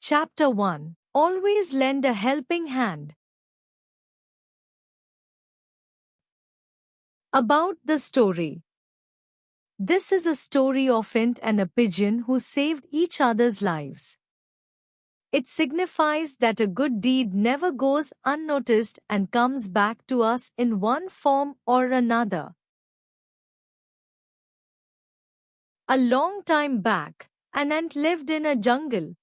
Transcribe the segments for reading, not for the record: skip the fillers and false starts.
Chapter 1. Always lend a helping hand. About the story. This is a story of ant and a pigeon who saved each other's lives. It signifies that a good deed never goes unnoticed and comes back to us in one form or another. A long time back, an ant lived in a jungle.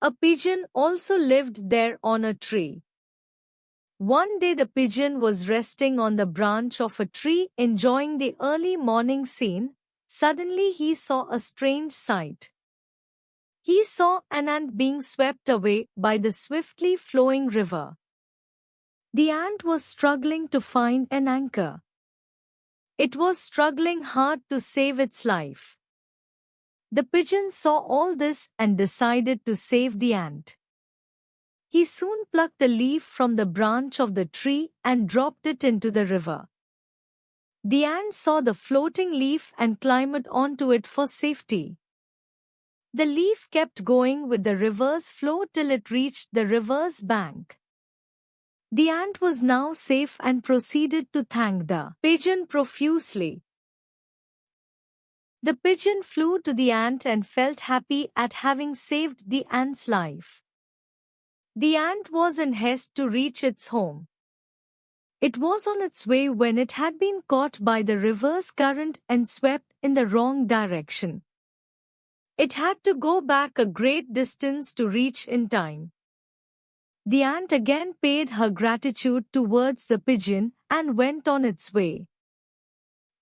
A pigeon also lived there on a tree. One day the pigeon was resting on the branch of a tree enjoying the early morning scene. Suddenly he saw a strange sight. He saw an ant being swept away by the swiftly flowing river. The ant was struggling to find an anchor. It was struggling hard to save its life. The pigeon saw all this and decided to save the ant. He soon plucked a leaf from the branch of the tree and dropped it into the river. The ant saw the floating leaf and climbed onto it for safety. The leaf kept going with the river's flow till it reached the river's bank. The ant was now safe and proceeded to thank the pigeon profusely. The pigeon flew to the ant and felt happy at having saved the ant's life. The ant was in haste to reach its home. It was on its way when it had been caught by the river's current and swept in the wrong direction. It had to go back a great distance to reach in time. The ant again paid her gratitude towards the pigeon and went on its way.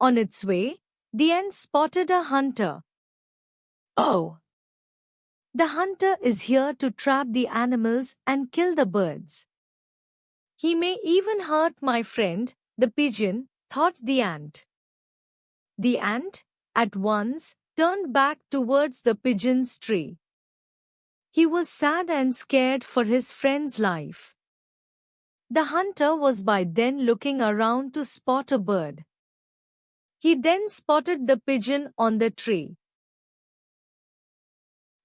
On its way, the ant spotted a hunter. "Oh! The hunter is here to trap the animals and kill the birds. He may even hurt my friend, the pigeon," thought the ant. The ant, at once, turned back towards the pigeon's tree. He was sad and scared for his friend's life. The hunter was by then looking around to spot a bird. He then spotted the pigeon on the tree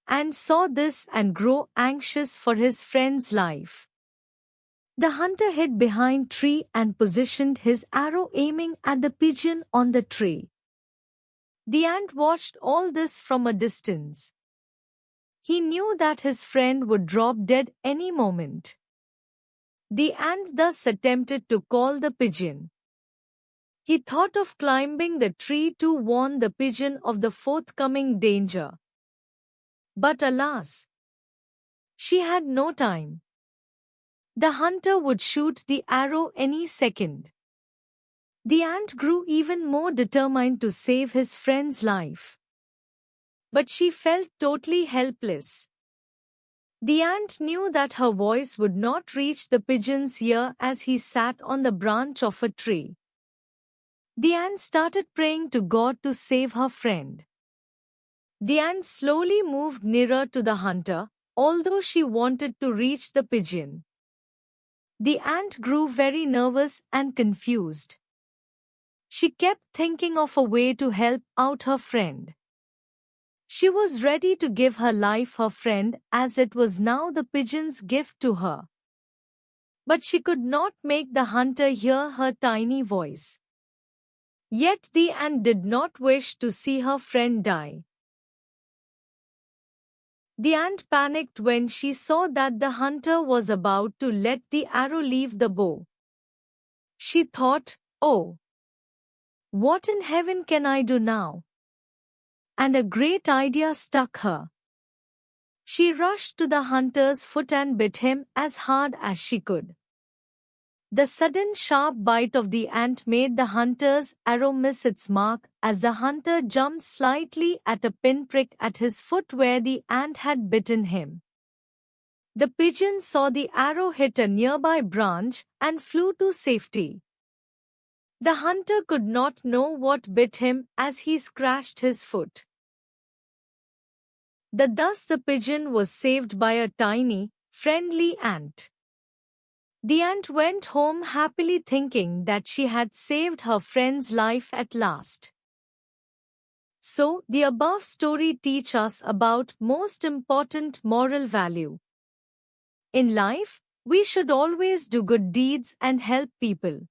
and saw this and grew anxious for his friend's life. The hunter hid behind tree and positioned his arrow aiming at the pigeon on the tree. The ant watched all this from a distance. He knew that his friend would drop dead any moment. The ant thus attempted to call the pigeon. He thought of climbing the tree to warn the pigeon of the forthcoming danger. But alas! She had no time. The hunter would shoot the arrow any second. The ant grew even more determined to save his friend's life. But she felt totally helpless. The ant knew that her voice would not reach the pigeon's ear as he sat on the branch of a tree. The ant started praying to God to save her friend. The ant slowly moved nearer to the hunter, although she wanted to reach the pigeon. The ant grew very nervous and confused. She kept thinking of a way to help out her friend. She was ready to give her life her friend as it was now the pigeon's gift to her. But she could not make the hunter hear her tiny voice. Yet the ant did not wish to see her friend die. The ant panicked when she saw that the hunter was about to let the arrow leave the bow. She thought, "Oh, what in heaven can I do now?" And a great idea struck her. She rushed to the hunter's foot and bit him as hard as she could. The sudden sharp bite of the ant made the hunter's arrow miss its mark as the hunter jumped slightly at a pinprick at his foot where the ant had bitten him. The pigeon saw the arrow hit a nearby branch and flew to safety. The hunter could not know what bit him as he scratched his foot. Thus the pigeon was saved by a tiny, friendly ant. The ant went home happily thinking that she had saved her friend's life at last. So, the above story teach us about most important moral value. In life, we should always do good deeds and help people.